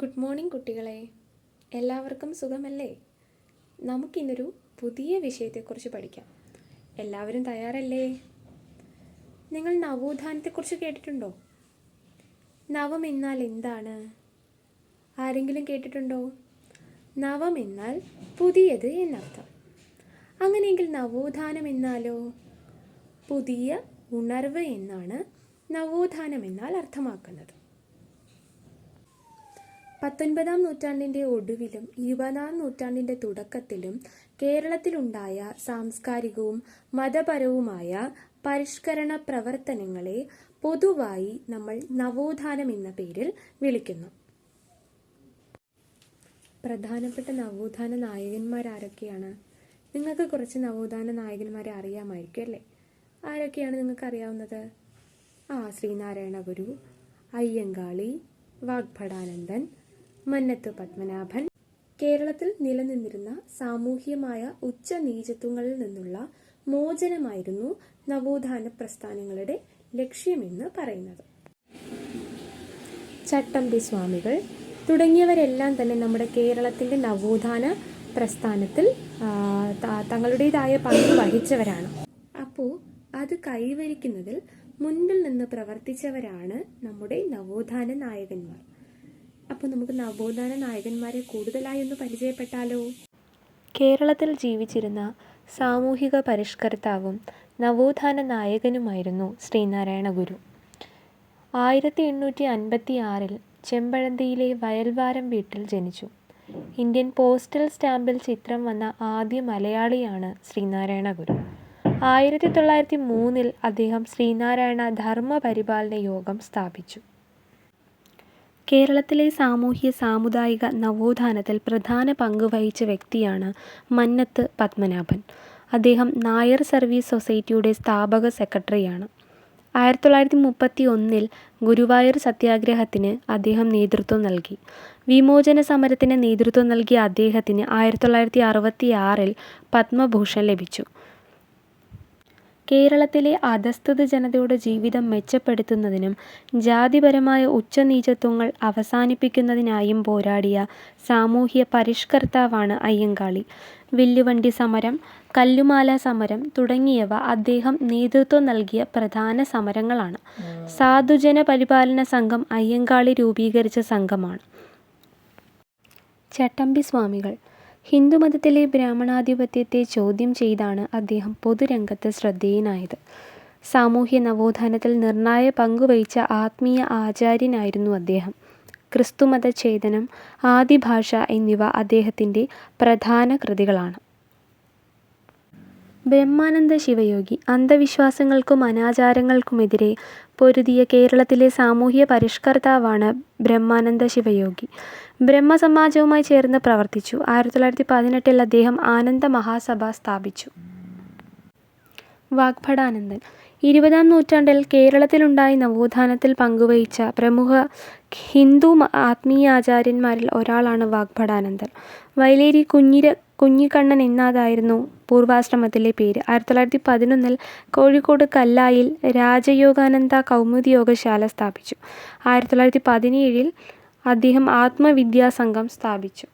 Good morning കുട്ടികളെ. എല്ലാവർക്കും സുഖമല്ലേ? നമുക്കിന്നൊരു പുതിയ വിഷയത്തെക്കുറിച്ച് പഠിക്കാം. എല്ലാവരും തയ്യാറല്ലേ? നിങ്ങൾ നവോത്ഥാനത്തെക്കുറിച്ച് കേട്ടിട്ടുണ്ടോ? നവം എന്നാൽ എന്താണ്? ആരെങ്കിലും കേട്ടിട്ടുണ്ടോ? നവം എന്നാൽ പുതിയത് എന്നർത്ഥം. അങ്ങനെയെങ്കിൽ നവോത്ഥാനം എന്നാലോ? പുതിയ ഉണർവ് എന്നാണ് നവോത്ഥാനം എന്നാൽ അർത്ഥമാക്കുന്നത്. 19-ാം നൂറ്റാണ്ടിൻ്റെ ഒടുവിലും 20-ാം നൂറ്റാണ്ടിൻ്റെ തുടക്കത്തിലും കേരളത്തിലുണ്ടായ സാംസ്കാരികവും മതപരവുമായ പരിഷ്കരണ പ്രവർത്തനങ്ങളെ പൊതുവായി നമ്മൾ നവോത്ഥാനം എന്ന പേരിൽ വിളിക്കുന്നു. പ്രധാനപ്പെട്ട നവോത്ഥാന നായകന്മാരാരൊക്കെയാണ്? നിങ്ങൾക്ക് കുറച്ച് നവോത്ഥാന നായകന്മാരെ അറിയാമായിരിക്കും അല്ലേ? ആരൊക്കെയാണ് നിങ്ങൾക്ക് അറിയാവുന്നത്? ശ്രീനാരായണ ഗുരു, അയ്യങ്കാളി, വാഗ്ഭടാനന്ദൻ, മന്നത്ത് പത്മനാഭൻ. കേരളത്തിൽ നിലനിന്നിരുന്ന സാമൂഹ്യമായ ഉച്ചനീചത്വങ്ങളിൽ നിന്നുള്ള മോചനമായിരുന്നു നവോത്ഥാന പ്രസ്ഥാനങ്ങളുടെ ലക്ഷ്യമെന്ന് പറയുന്നത്. ചട്ടമ്പി സ്വാമികൾ തുടങ്ങിയവരെല്ലാം തന്നെ നമ്മുടെ കേരളത്തിൻ്റെ നവോത്ഥാന പ്രസ്ഥാനത്തിൽ തങ്ങളുടേതായ പങ്ക് വഹിച്ചവരാണ്. അപ്പോൾ അത് കൈവരിക്കുന്നതിൽ മുൻപിൽ നിന്ന് പ്രവർത്തിച്ചവരാണ് നമ്മുടെ നവോത്ഥാന നായകന്മാർ. അപ്പോൾ നമുക്ക് നവോത്ഥാന നായകന്മാരെ കൂടുതലായി ഒന്ന് പരിചയപ്പെട്ടാലോ? കേരളത്തിൽ ജീവിച്ചിരുന്ന സാമൂഹിക പരിഷ്കർത്താവും നവോത്ഥാന നായകനുമായിരുന്നു ശ്രീനാരായണ ഗുരു. 1856 ചെമ്പഴന്തിയിലെ വയൽവാരം വീട്ടിൽ ജനിച്ചു. ഇന്ത്യൻ പോസ്റ്റൽ സ്റ്റാമ്പിൽ ചിത്രം വന്ന ആദ്യ മലയാളിയാണ് ശ്രീനാരായണ ഗുരു. 1903 അദ്ദേഹം ശ്രീനാരായണ ധർമ്മപരിപാലന യോഗം സ്ഥാപിച്ചു. കേരളത്തിലെ സാമൂഹ്യ സാമുദായിക നവോത്ഥാനത്തിൽ പ്രധാന പങ്ക് വഹിച്ച വ്യക്തിയാണ് മന്നത്ത് പത്മനാഭൻ. അദ്ദേഹം നായർ സർവീസ് സൊസൈറ്റിയുടെ സ്ഥാപക സെക്രട്ടറിയാണ്. 1931 ഗുരുവായൂർ സത്യാഗ്രഹത്തിന് അദ്ദേഹം നേതൃത്വം നൽകി. വിമോചന സമരത്തിന് നേതൃത്വം നൽകിയ അദ്ദേഹത്തിന് 1966 പത്മഭൂഷൺ ലഭിച്ചു. കേരളത്തിലെ അധസ്ഥിത ജനതയുടെ ജീവിതം മെച്ചപ്പെടുത്തുന്നതിനും ജാതിപരമായ ഉച്ചനീചത്വങ്ങൾ അവസാനിപ്പിക്കുന്നതിനായും പോരാടിയ സാമൂഹ്യ പരിഷ്കർത്താവാണ് അയ്യങ്കാളി. വില്ലുവണ്ടി സമരം, കല്ലുമാല സമരം തുടങ്ങിയവ അദ്ദേഹം നേതൃത്വം നൽകിയ പ്രധാന സമരങ്ങളാണ്. സാധുജന പരിപാലന സംഘം അയ്യങ്കാളി രൂപീകരിച്ച സംഘമാണ്. ചട്ടമ്പി സ്വാമികൾ ഹിന്ദുമതത്തിലെ ബ്രാഹ്മണാധിപത്യത്തെ ചോദ്യം ചെയ്താണ് അദ്ദേഹം പൊതുരംഗത്ത് ശ്രദ്ധേയനായത്. സാമൂഹ്യ നവോത്ഥാനത്തിൽ നിർണായക പങ്കുവഹിച്ച ആത്മീയ ആചാര്യനായിരുന്നു അദ്ദേഹം. ക്രിസ്തുമത ചേതനം, ആദിഭാഷ എന്നിവ അദ്ദേഹത്തിൻ്റെ പ്രധാന കൃതികളാണ്. ബ്രഹ്മാനന്ദ ശിവയോഗി അന്ധവിശ്വാസങ്ങൾക്കും അനാചാരങ്ങൾക്കുമെതിരെ പൊരുതിയ കേരളത്തിലെ സാമൂഹ്യ പരിഷ്കർത്താവാണ് ബ്രഹ്മാനന്ദ ശിവയോഗി. ബ്രഹ്മസമാജവുമായി ചേർന്ന് പ്രവർത്തിച്ചു. 1918 അദ്ദേഹം ആനന്ദ മഹാസഭ സ്ഥാപിച്ചു. വാഗ്ഭടാനന്ദൻ 20-ാം നൂറ്റാണ്ടിൽ കേരളത്തിലുണ്ടായ നവോത്ഥാനത്തിൽ പങ്കുവഹിച്ച പ്രമുഖ ഹിന്ദു ആത്മീയാചാര്യന്മാരിൽ ഒരാളാണ് വാഗ്ഭടാനന്ദൻ. വയലേരി കുഞ്ഞിക്കണ്ണൻ എന്നാതായിരുന്നു പൂർവാശ്രമത്തിലെ പേര്. 1911 കോഴിക്കോട് കല്ലായിൽ രാജയോഗാനന്ദ കൗമുദി യോഗശാല സ്ഥാപിച്ചു. 1917 അദ്ദേഹം ആത്മവിദ്യാസംഘം സ്ഥാപിച്ചു.